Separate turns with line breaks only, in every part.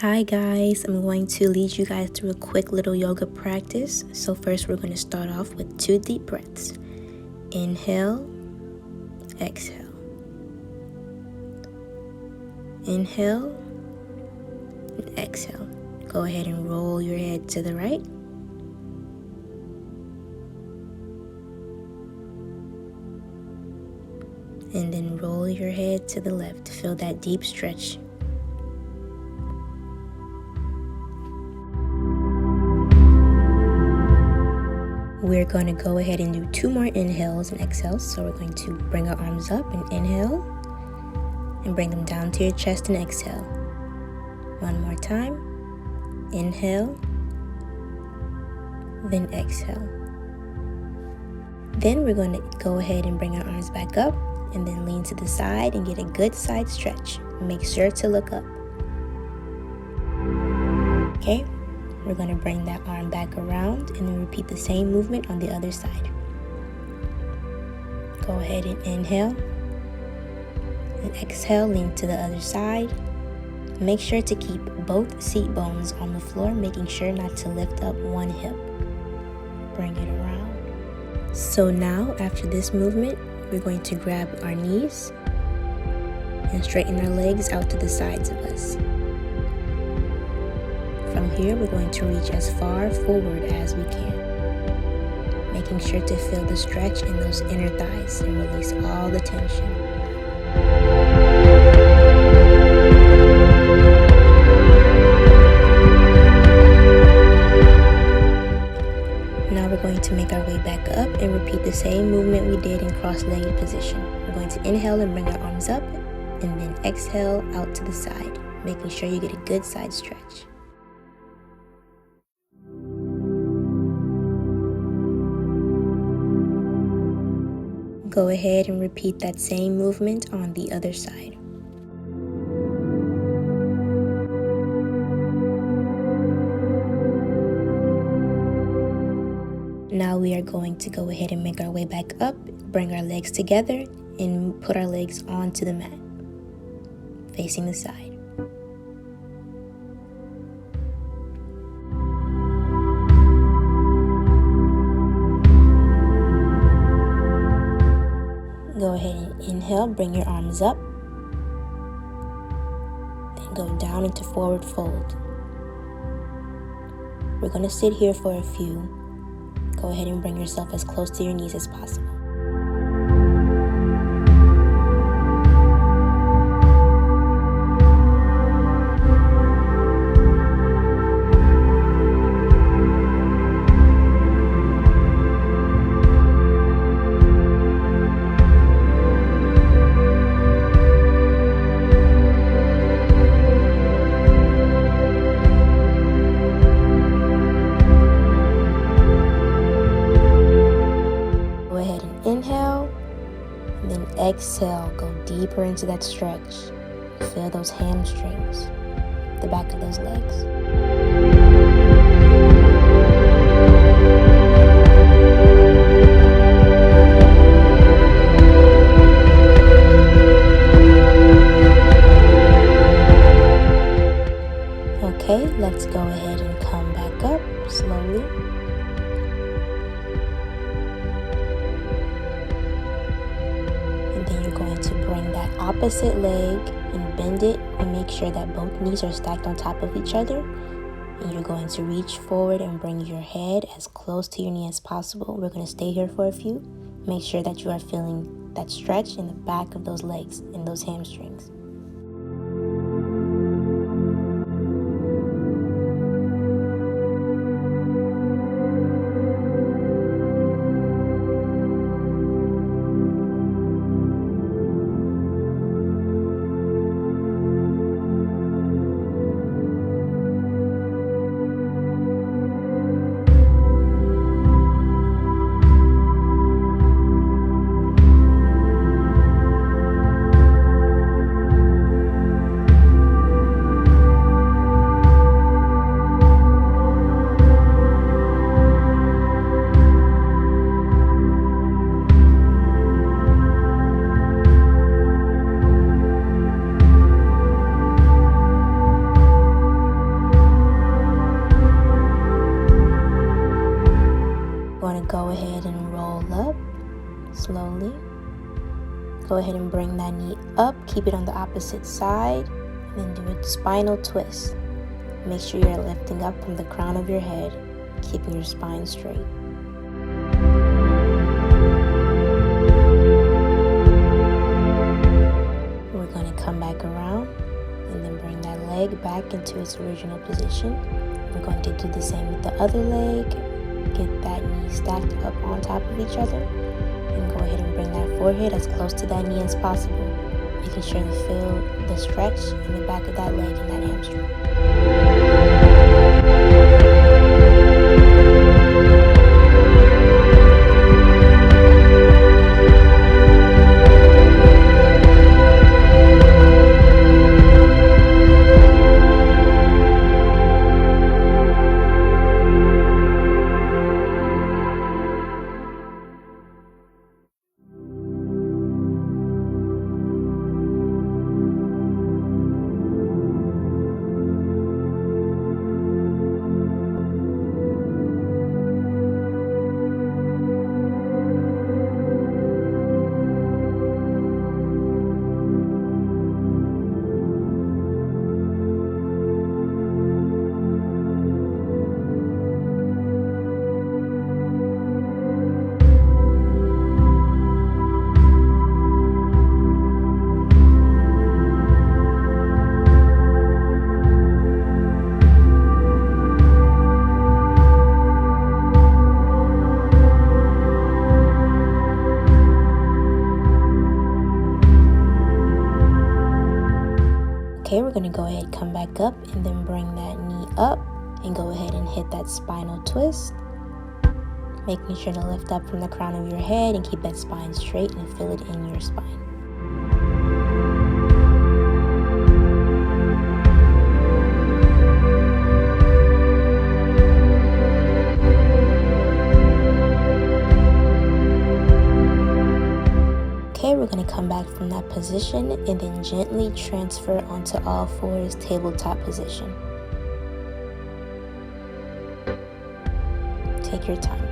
Hi guys, I'm going to lead you guys through a quick little yoga practice. So first we're going to start off with 2 deep breaths. Inhale, exhale. Inhale, and exhale. Go ahead and roll your head to the right. And then roll your head to the left. Feel that deep stretch. We're going to go ahead and do 2 more inhales and exhales. So we're going to bring our arms up and inhale and bring them down to your chest and exhale. One more time. Inhale, then exhale. Then we're going to go ahead and bring our arms back up and then lean to the side and get a good side stretch. Make sure to look up. Okay, we're going to bring that arm back around and then repeat the same movement on the other side. Go ahead and inhale and exhale, lean to the other side. Make sure to keep both seat bones on the floor, making sure not to lift up one hip. Bring it around. So now, after this movement, we're going to grab our knees and straighten our legs out to the sides of us. From here, we're going to reach as far forward as we can, making sure to feel the stretch in those inner thighs and release all the tension. Now we're going to make our way back up and repeat the same movement we did in cross-legged position. We're going to inhale and bring our arms up and then exhale out to the side, making sure you get a good side stretch. Go ahead and repeat that same movement on the other side. Now we are going to go ahead and make our way back up, bring our legs together, and put our legs onto the mat, facing the side. Go ahead and inhale, bring your arms up, then go down into forward fold. We're going to sit here for a few. Go ahead and bring yourself as close to your knees as possible. Inhale, and then exhale, go deeper into that stretch. Feel those hamstrings, the back of those legs. Okay, let's go ahead and come back up slowly. Then you're going to bring that opposite leg and bend it and make sure that both knees are stacked on top of each other. And you're going to reach forward and bring your head as close to your knee as possible. We're going to stay here for a few. Make sure that you are feeling that stretch in the back of those legs and those hamstrings. Go ahead and bring that knee up, keep it on the opposite side, and then do a spinal twist. Make sure you're lifting up from the crown of your head, keeping your spine straight. We're going to come back around and then bring that leg back into its original position. We're going to do the same with the other leg. Get that knee stacked up on top of each other, and go ahead and bring that forehead as close to that knee as possible, making sure to feel the stretch in the back of that leg and that hamstring. Okay, we're going to go ahead, come back up, and then bring that knee up and go ahead and hit that spinal twist. Making sure to lift up from the crown of your head and keep that spine straight and feel it in your spine. Okay, we're going to come back from that position and then gently transfer onto all fours, tabletop position. Take your time.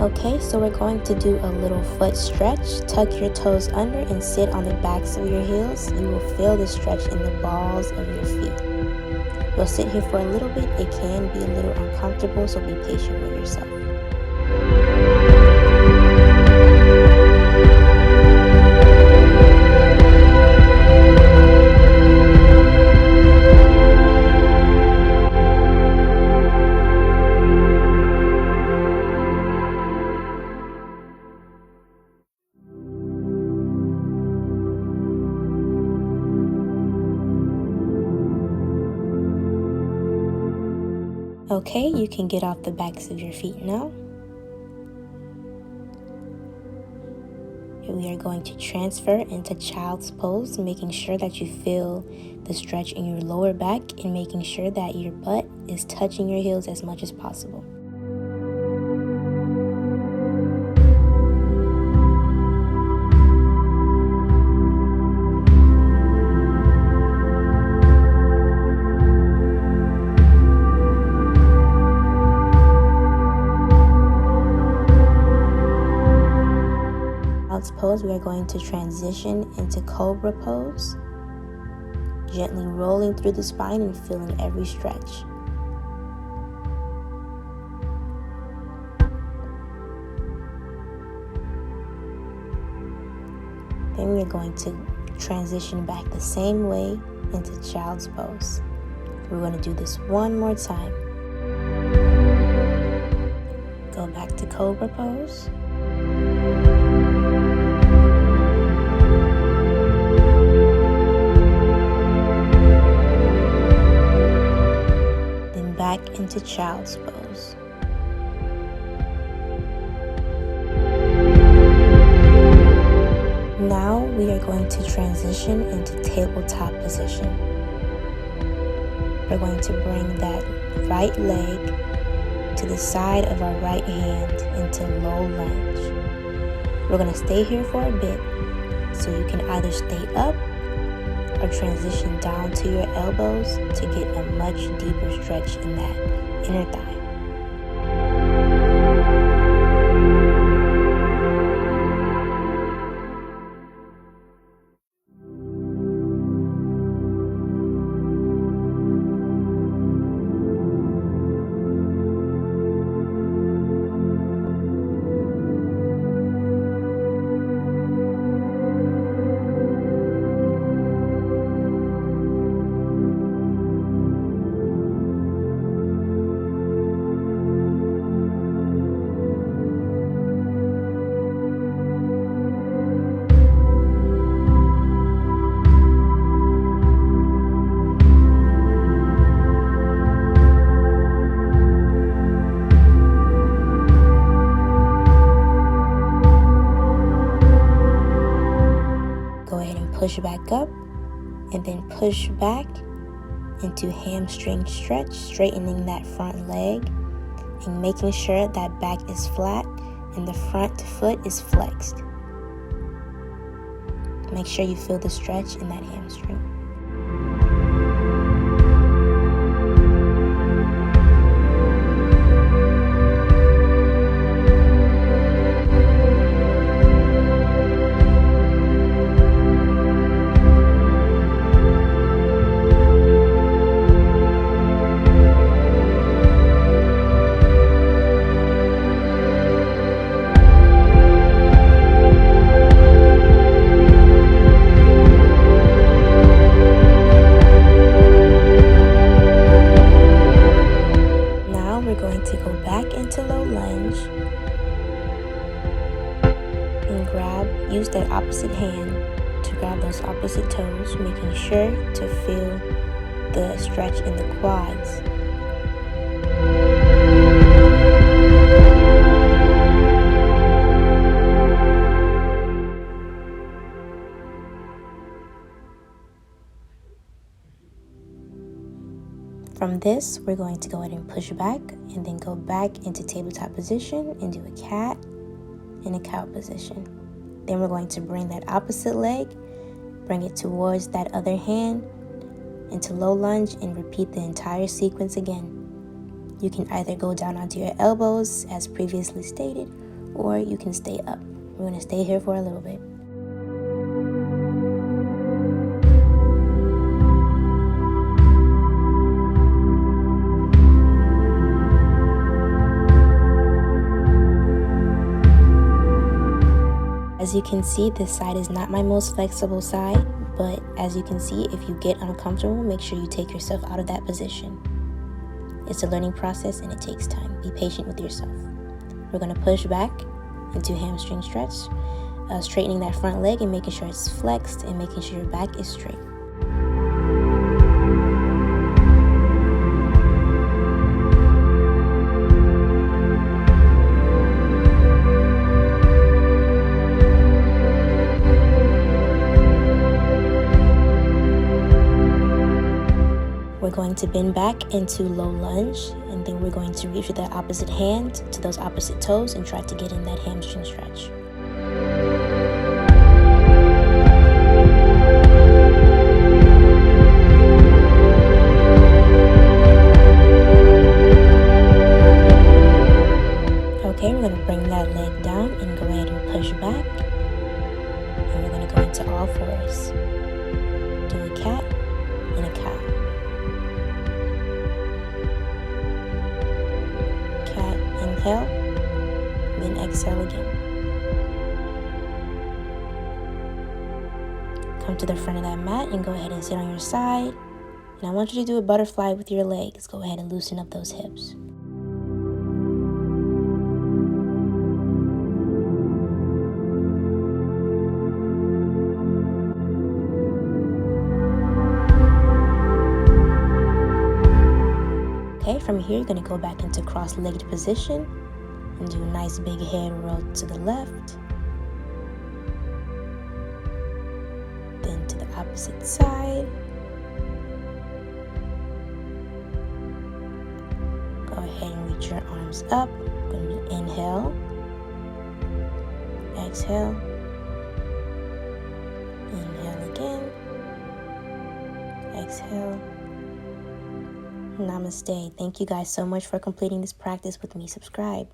Okay, so we're going to do a little foot stretch. Tuck your toes under and sit on the backs of your heels. You will feel the stretch in the balls of your feet. You'll sit here for a little bit. It can be a little uncomfortable, so be patient with yourself. Okay, you can get off the backs of your feet now. We are going to transfer into child's pose, making sure that you feel the stretch in your lower back and making sure that your butt is touching your heels as much as possible. Pose, we are going to transition into cobra pose, gently rolling through the spine and feeling every stretch. Then we are going to transition back the same way into child's pose. We're going to do this one more time. Go back to cobra pose. Back into child's pose. Now we are going to transition into tabletop position. We're going to bring that right leg to the side of our right hand into low lunge. We're going to stay here for a bit, so you can either stay up or transition down to your elbows to get a much deeper stretch in that inner thigh. push back up and then push back into hamstring stretch, straightening that front leg and making sure that back is flat and the front foot is flexed. Make sure you feel the stretch in that hamstring. Use that opposite hand to grab those opposite toes, making sure to feel the stretch in the quads. From this, we're going to go ahead and push back and then go back into tabletop position and do a cat and a cow position. Then we're going to bring that opposite leg, bring it towards that other hand into low lunge and repeat the entire sequence again. You can either go down onto your elbows as previously stated, or you can stay up. We're going to stay here for a little bit. As you can see, this side is not my most flexible side, but as you can see, if you get uncomfortable, make sure you take yourself out of that position. It's a learning process and it takes time. Be patient with yourself. We're going to push back into hamstring stretch, straightening that front leg and making sure it's flexed and making sure your back is straight. We're going to bend back into low lunge, and then we're going to reach with that opposite hand to those opposite toes and try to get in that hamstring stretch. Okay, we're going to bring that leg down and go ahead and push back. And we're going to go into all fours. Do a cat and a cow. Inhale, then exhale again. Come to the front of that mat and go ahead and sit on your side. And I want you to do a butterfly with your legs. Go ahead and loosen up those hips. Okay, from here, you're going to go back into cross-legged position and do a nice big head roll to the left. Then to the opposite side. Go ahead and reach your arms up. Going to be inhale, exhale, inhale again, exhale. Namaste. Thank you guys so much for completing this practice with me. Subscribe.